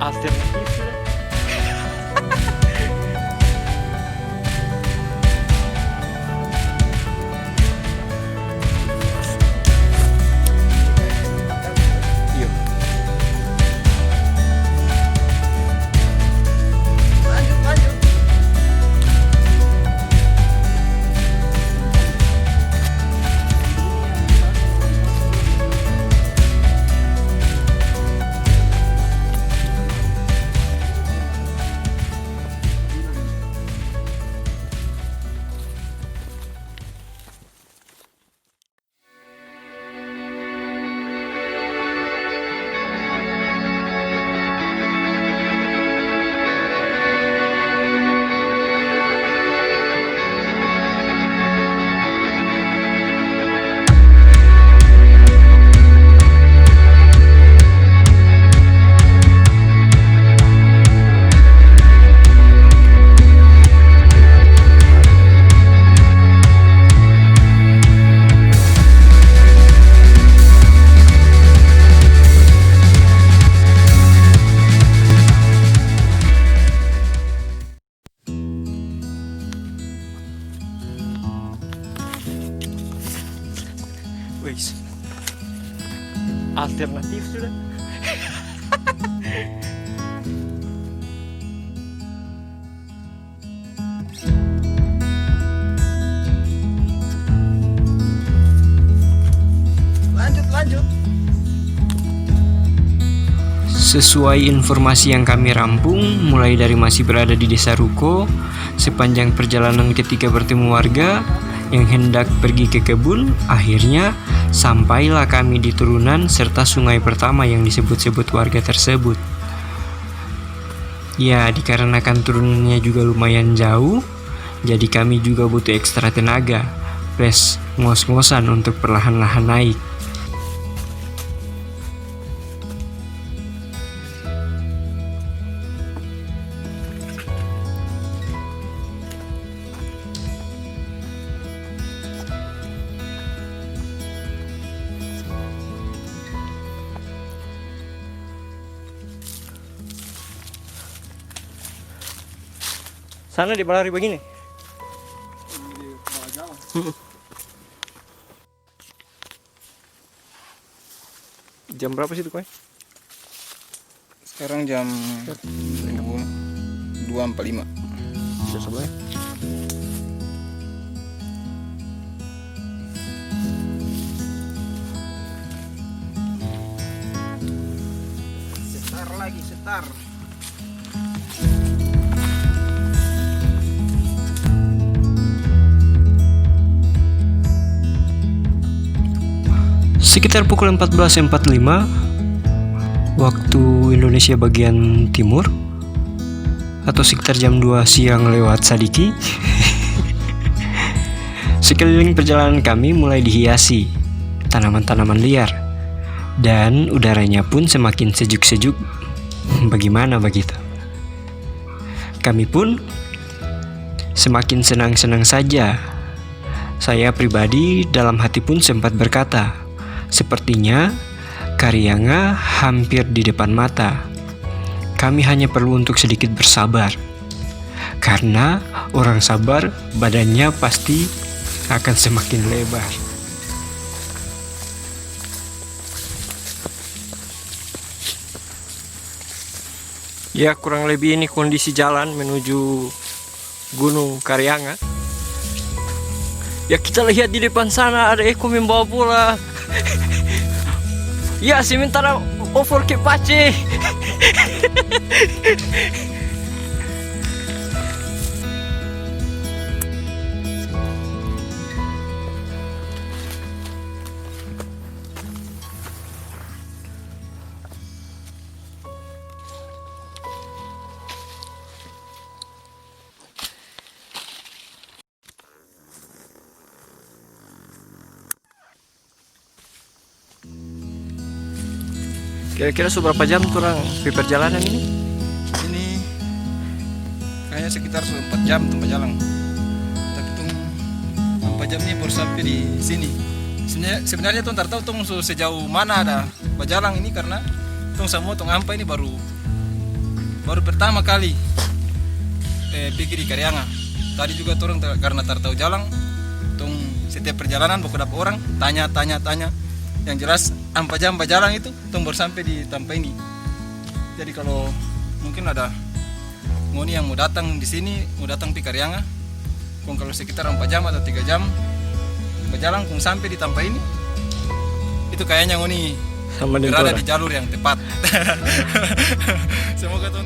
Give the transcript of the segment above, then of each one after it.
alternatif sudah. Yuk. Lanjut. Wis. Alternatif sudah. Lanjut. Sesuai informasi yang kami rampung, mulai dari masih berada di Desa Ruko, sepanjang perjalanan ketika bertemu warga yang hendak pergi ke kebun, akhirnya sampailah kami di turunan serta sungai pertama yang disebut-sebut warga tersebut. Ya, dikarenakan turunannya juga lumayan jauh, jadi kami juga butuh ekstra tenaga, plus ngos-ngosan untuk perlahan-lahan naik. Sana di balari begini. Jam berapa sih itu koy? Sekarang jam 2.45. Bisa sebelah. Setar. Sekitar pukul 14.45 waktu Indonesia bagian timur, atau sekitar jam 2 siang lewat sadiki. Sekeliling perjalanan kami mulai dihiasi tanaman-tanaman liar, dan udaranya pun semakin sejuk-sejuk. Bagaimana begitu? Kami pun semakin senang-senang saja. Saya pribadi dalam hati pun sempat berkata, sepertinya Karyanga hampir di depan mata. Kami hanya perlu untuk sedikit bersabar, karena orang sabar badannya pasti akan semakin lebar. Ya, kurang lebih ini kondisi jalan menuju Gunung Karyanga. Ya, kita lihat di depan sana ada Eko membawa bola. Ya, sementara over ke Pace. Kira-kira seberapa jam kurang di perjalanan ini? Ini kayaknya sekitar 4 jam tuh jalan. Tapi tuh 4 jam ini baru sampai di sini. Sebenarnya tuh ntar tahu tuh sejauh mana ada berjalan ini, karena tuh semua tuh ampai ini baru baru pertama kali pergi di Karyanga. Tadi juga turun karena tahu jalan, tung setiap perjalanan pokok dapat orang tanya. Yang jelas 4 jam berjalan itu tung baru sampai di tempat ini. Jadi kalau mungkin ada ngoni yang mau datang di sini, mau datang di Karyanga, kung kalau sekitar 4 jam atau 3 jam berjalan kung sampai di tempat ini, itu kayaknya ngoni Sama dengan berada orang. di jalur yang tepat. Semoga tuh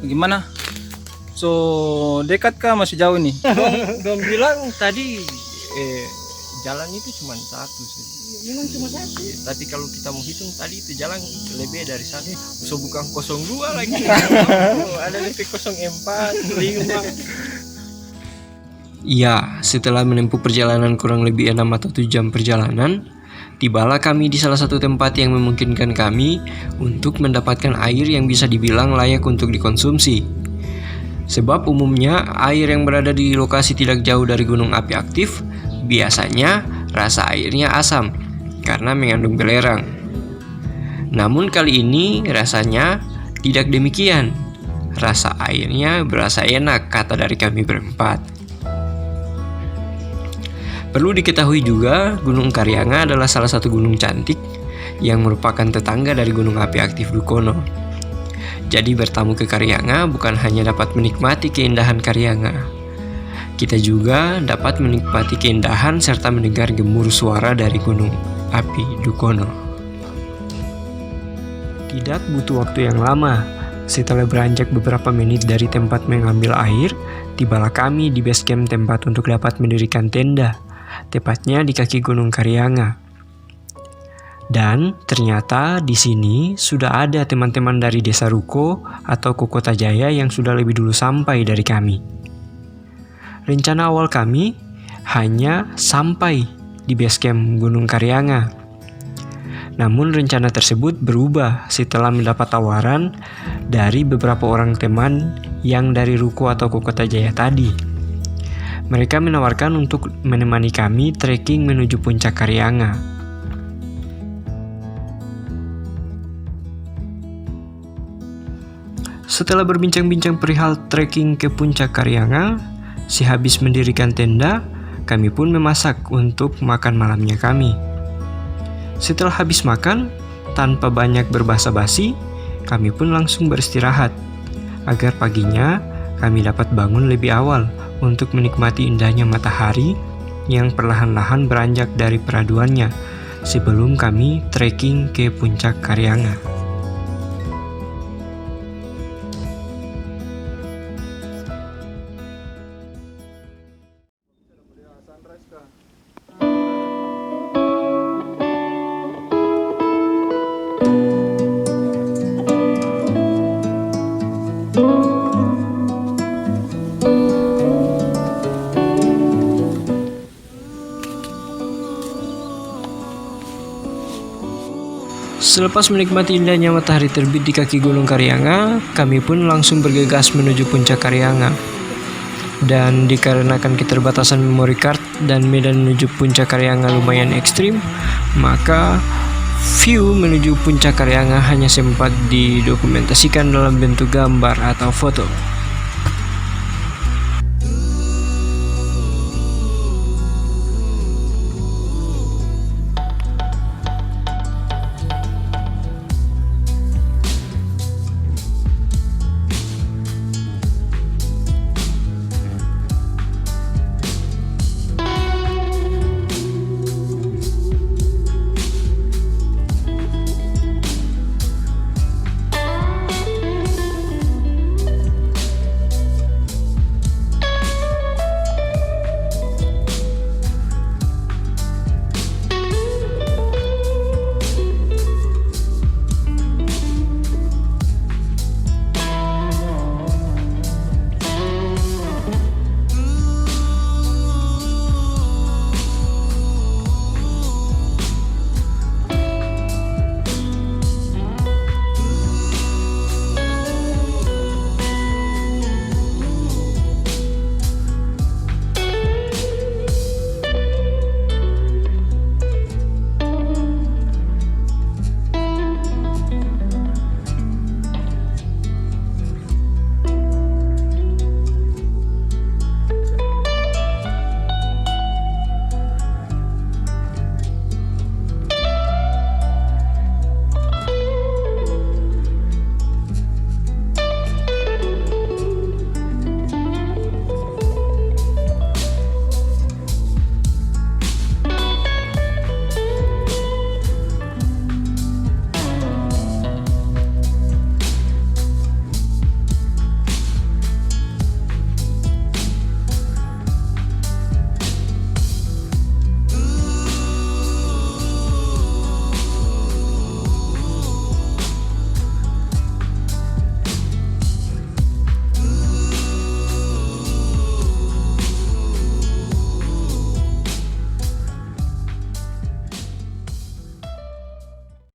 gimana? So dekat kah masih jauh nih? Dong bilang tadi jalan itu cuma satu sih. Memang cuma satu. Tapi kalau kita mau hitung tadi itu jalan lebih dari satu. So bukan 02 lagi. Ada lebih 04, 5. Ya, setelah menempuh perjalanan kurang lebih 6 atau 7 jam perjalanan, tibalah kami di salah satu tempat yang memungkinkan kami untuk mendapatkan air yang bisa dibilang layak untuk dikonsumsi. Sebab umumnya air yang berada di lokasi tidak jauh dari gunung api aktif biasanya rasa airnya asam karena mengandung belerang. Namun kali ini rasanya tidak demikian. Rasa airnya berasa enak, kata dari kami berempat. Perlu diketahui juga, Gunung Karyanga adalah salah satu gunung cantik yang merupakan tetangga dari gunung api aktif Dukono. Jadi bertamu ke Karyanga bukan hanya dapat menikmati keindahan Karyanga, kita juga dapat menikmati keindahan serta mendengar gemuruh suara dari gunung api Dukono. Tidak butuh waktu yang lama, setelah beranjak beberapa menit dari tempat mengambil air, tibalah kami di base camp tempat untuk dapat mendirikan tenda, tepatnya di kaki Gunung Karyanga. Dan ternyata di sini sudah ada teman-teman dari Desa Ruko atau Kota Jaya yang sudah lebih dulu sampai dari kami. Rencana awal kami hanya sampai di base camp Gunung Karyanga. Namun rencana tersebut berubah setelah mendapat tawaran dari beberapa orang teman yang dari Ruko atau Kota Jaya tadi. Mereka menawarkan untuk menemani kami trekking menuju puncak Karyanga. Setelah berbincang-bincang perihal trekking ke puncak Karyanga, sehabis mendirikan tenda, kami pun memasak untuk makan malamnya kami. Setelah habis makan, tanpa banyak berbasa-basi, kami pun langsung beristirahat, agar paginya kami dapat bangun lebih awal untuk menikmati indahnya matahari yang perlahan-lahan beranjak dari peraduannya sebelum kami trekking ke puncak Karyanga. Selepas menikmati indahnya matahari terbit di kaki Gunung Karyanga, kami pun langsung bergegas menuju puncak Karyanga. Dan dikarenakan keterbatasan memory card dan medan menuju puncak Karyanga lumayan ekstrim, maka view menuju puncak Karyanga hanya sempat didokumentasikan dalam bentuk gambar atau foto.